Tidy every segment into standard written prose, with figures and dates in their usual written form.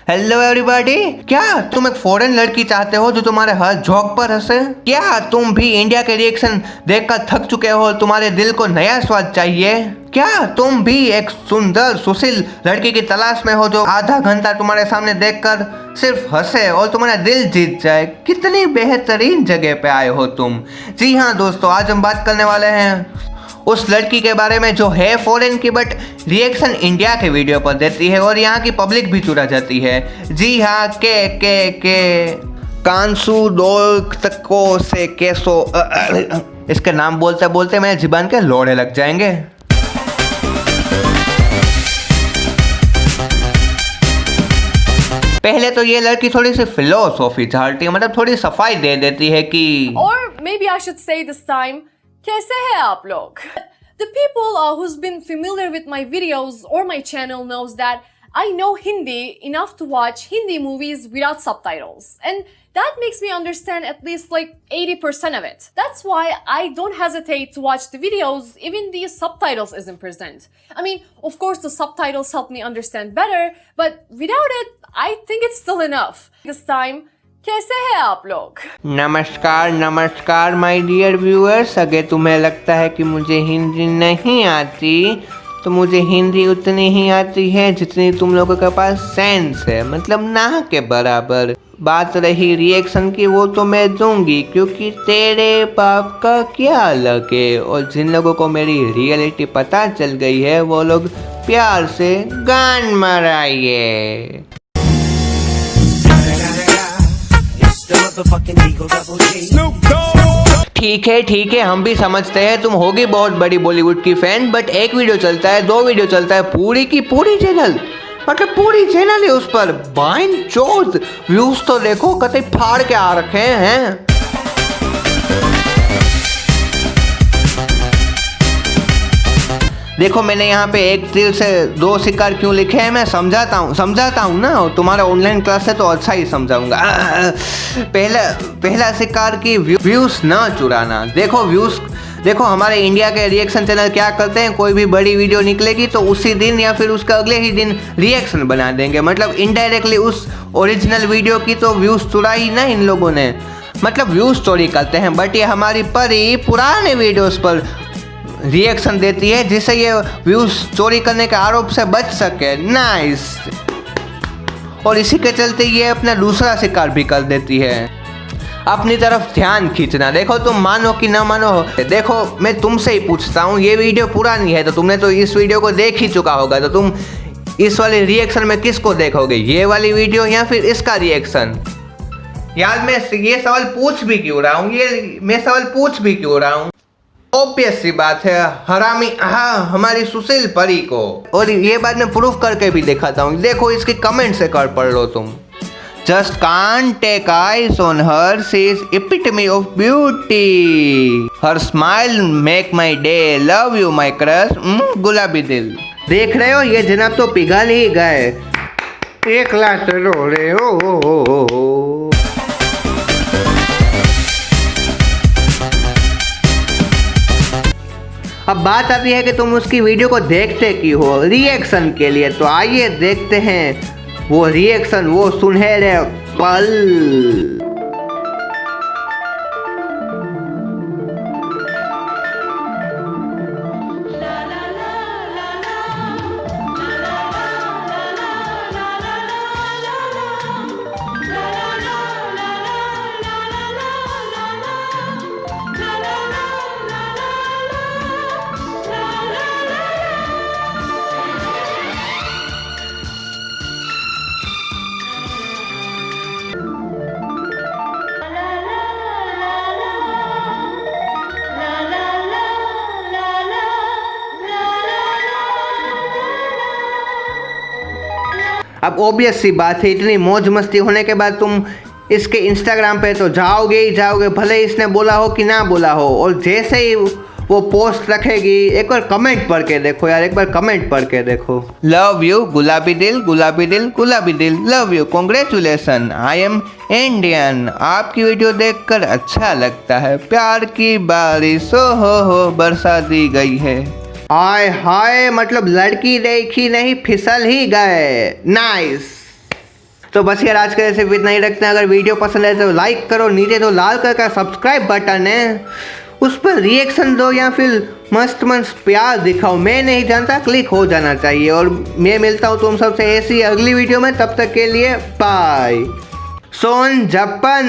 Hello everybody. क्या तुम एक फॉरेन लड़की चाहते हो जो तुम्हारे हर जोक पर हंसे? क्या तुम भी इंडिया के रिएक्शन देखकर थक चुके हो, तुम्हारे दिल को नया स्वाद चाहिए? क्या तुम भी एक सुंदर सुशील लड़की की तलाश में हो जो आधा घंटा तुम्हारे सामने देखकर सिर्फ हंसे और तुम्हारा दिल जीत जाए? कितनी बेहतरीन जगह पे आए हो तुम। जी हाँ दोस्तों, आज हम बात करने वाले हैं उस लड़की के बारे में जो है फॉरेन की बट रिएक्शन इंडिया के वीडियो पर देती है और यहाँ की पब्लिक भी चुरा जाती है। जी हाँ, के कांसू दोर्टको से केसो इसके नाम बोलते बोलते मेरे जुबान के लोड़े लग जाएंगे। पहले तो ये लड़की थोड़ी सी फिलोसॉफी झाड़ती है, मतलब थोड़ी सफाई दे देती है कि Or maybe I should say this time, कैसे हैं आप लोग? The people who's been familiar with my videos or my channel knows that I know Hindi enough to watch Hindi movies without subtitles, and that makes me understand at least like 80% of it. That's why I don't hesitate to watch the videos even the subtitles isn't present. I mean, of course the subtitles help me understand better, but without it, I think it's still enough. This time, कैसे हैं आप लोग? नमस्कार नमस्कार my dear viewers. अगर तुम्हें लगता है कि मुझे हिंदी नहीं आती तो मुझे हिंदी उतनी ही आती है जितनी तुम लोगों के पास सेंस है, मतलब ना के बराबर। बात रही रिएक्शन की, वो तो मैं दूंगी क्योंकि तेरे बाप का क्या लगे। और जिन लोगों को मेरी रियलिटी पता चल गई है वो लोग प्यार से गान मराइए। ठीक है, हम भी समझते हैं तुम होगी बहुत बड़ी बॉलीवुड की फैन, बट एक वीडियो चलता है, दो वीडियो चलता है, पूरी की पूरी चैनल, मतलब पूरी चैनल है उस पर। बाइन चोद व्यूज तो देखो, कतई फाड़ के आ रखे हैं। देखो मैंने यहाँ पे एक तीर से दो शिकार क्यों लिखे हैं मैं समझाता हूँ ना। तुम्हारा ऑनलाइन क्लास है तो अच्छा ही समझाऊंगा। पहला शिकार की व्यूज ना चुराना। देखो हमारे इंडिया के रिएक्शन चैनल क्या करते हैं, कोई भी बड़ी वीडियो निकलेगी तो उसी दिन या फिर उसके अगले ही दिन रिएक्शन बना देंगे, मतलब इनडायरेक्टली उस ओरिजिनल वीडियो की तो व्यूज चुराई ना इन लोगों ने, मतलब व्यूज चोरी करते हैं। बट ये हमारी परी पुराने वीडियोस पर रिएक्शन देती है जिससे ये व्यूज चोरी करने के आरोप से बच सके। नाइस। और इसी के चलते ये अपना दूसरा शिकार भी कर देती है, अपनी तरफ ध्यान खींचना। देखो तुम मानो कि ना मानो, देखो मैं तुमसे ही पूछता हूँ, ये वीडियो पुरानी है तो तुमने तो इस वीडियो को देख ही चुका होगा, तो तुम इस वाले रिएक्शन में किसको देखोगे, ये वाली वीडियो या फिर इसका रिएक्शन? यार मैं ये सवाल पूछ भी क्यों रहा हूँ, ऑब्वियस सी बात है, हरामी हमारी सुशील परी को। और ये बात मैं प्रूफ करके भी दिखाता हूँ, देखो इसके कमेंट से कर पढ़ लो तुम। Just can't take eyes on her, she is epitome of beauty, her smile make my day, love you my crush, गुलाबी दिल। देख रहे हो ये जनाब तो पिघल ही गए, एक लाख रो रहे हो। अब बात आती है कि तुम उसकी वीडियो को देखते क्यों हो, रिएक्शन के लिए। तो आइए देखते हैं वो रिएक्शन, वो सुनहरे पल। अब ऑब्वियस सी बात है, इतनी मौज मस्ती होने के बाद तुम इसके इंस्टाग्राम पे तो जाओगे ही जाओगे, भले इसने बोला हो कि ना बोला हो। और जैसे ही वो पोस्ट रखेगी एक बार कमेंट पढ़ के देखो यार, एक बार कमेंट पढ़ के देखो। लव यू गुलाबी दिल गुलाबी दिल गुलाबी दिल, love you, congratulation, I am Indian. आपकी वीडियो देखकर अच्छा लगता है, प्यार की बारिश हो बरसा दी गई है। आय हाय, मतलब लड़की देखी नहीं फिसल ही गए। नाइस। तो बस यार आज के लिए सिर्फ इतना ही रखते हैं। अगर वीडियो पसंद है तो लाइक करो, नीचे तो लाल कलर का सब्सक्राइब बटन है उस पर रिएक्शन दो या फिर मस्त मस्त प्यार दिखाओ, मैं नहीं जानता, क्लिक हो जाना चाहिए। और मैं मिलता हूँ तुम सबसे ऐसी अगली वीडियो में, तब तक के लिए बाय। सोन जापान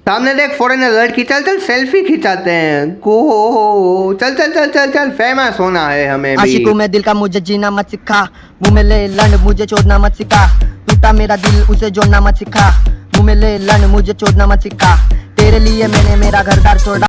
सामने देख फॉरेनर लड़की, चल चल सेल्फी खिंचाते हैं, गो चल चल चल चल चल फेमस होना है हमें भी। आशिकों में दिल का मुझे जीना मत सिखा, मुंह में ले लन मुझे छोड़ना मत सिखा, टूटा मेरा दिल उसे जोड़ना मत सिखा, मुंह में ले लन मुझे छोड़ना मत सिखा, तेरे लिए मैंने मेरा घर-द्वार छोड़ा।